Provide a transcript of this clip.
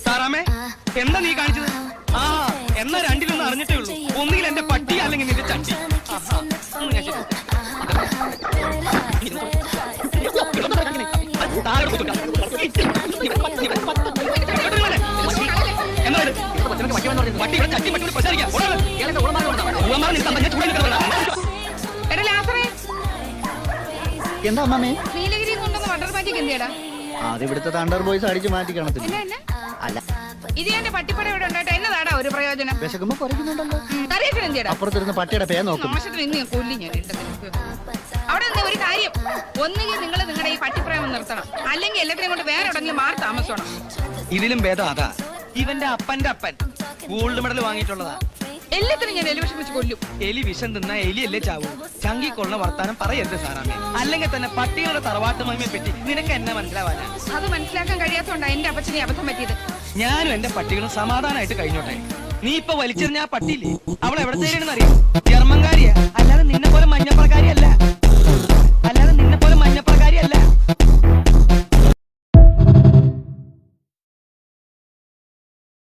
സാറാമേ എന്താ നീ കാണിച്ചത്? ആ എന്നാ രണ്ടിലൊന്നും അറിഞ്ഞിട്ടേ ഉള്ളൂ. ഒന്നുകിൽ എന്റെ പട്ടി അല്ലെങ്കിൽ നിന്റെ ചട്ടി. എന്താ അമ്മേ നീലഗിരി കൊണ്ടുവന്ന വണ്ടർ മാജിക് എന്തിയടാ? അത് ഇവിടുത്തെ തണ്ടർ ബോയ്സ് അടിച്ചു മാറ്റി കാണത്തില്ല. അല്ല ഇത് എന്റെ പട്ടിപ്പട ഇവിടെ ഉണ്ടായിട്ട് എന്നതാടാ ഒരു പ്രയോജനം? വിശക്കുമ്പോ കുറയ്ക്കുന്നുണ്ടല്ലോ. കറിയൊക്കെ എന്തിയടാ? അപ്പുറത്തിരുന്ന് പട്ടിയുടെ പേ നോക്കും. മോശത്തിന് ഇന്ന് ഞാൻ കൊല്ലി ഞാൻ അവിടെ നിന്ന് ഒരു കാര്യം, ഒന്നുകിൽ നിങ്ങൾ നിങ്ങളുടെ ഈ പട്ടിപ്രേമം നിർത്തണം, അല്ലെങ്കിൽ എല്ലാത്തിനെയും കൊണ്ട് വേറെ എവിടെങ്കിലും മാറി താമസിക്കണം. ഇതിലും ഭേദം അതാ. ഇവന്റെ അപ്പന്റെ അപ്പൻ ഗോൾഡ് മെഡൽ വാങ്ങിയിട്ടുള്ളതാ. എല്ലാത്തിനും ഞാൻ എലി വിഷം വെച്ച് കൊല്ലും. എലി വിഷം തിന്നാ എലിയല്ലേ ചാവൂ. ചങ്കി കൊള്ള വർത്താനം പറയരുത് സാറാമേ. അല്ലെങ്കിൽ തന്നെ പട്ടികളുടെ തറവാട്ട് മഹിമയെ പറ്റി നിനക്ക് എന്നെ മനസ്സിലാവാനാ? അത് മനസ്സിലാക്കാൻ കഴിയാത്തോണ്ടാ എന്റെ അപ്പച്ചനെ അബദ്ധം പറ്റിയത്. ഞാനും എന്റെ പട്ടികളും സമാധാനമായിട്ട് കഴിഞ്ഞോട്ടെ. നീ ഇപ്പൊ വലിച്ചെറിഞ്ഞ ആ പട്ടിയില്ലേ, അവൾ എവിടെ തേരുന്ന അറിയാം? ജർമ്മൻകാരിയാ, അല്ലാതെ നിന്നെ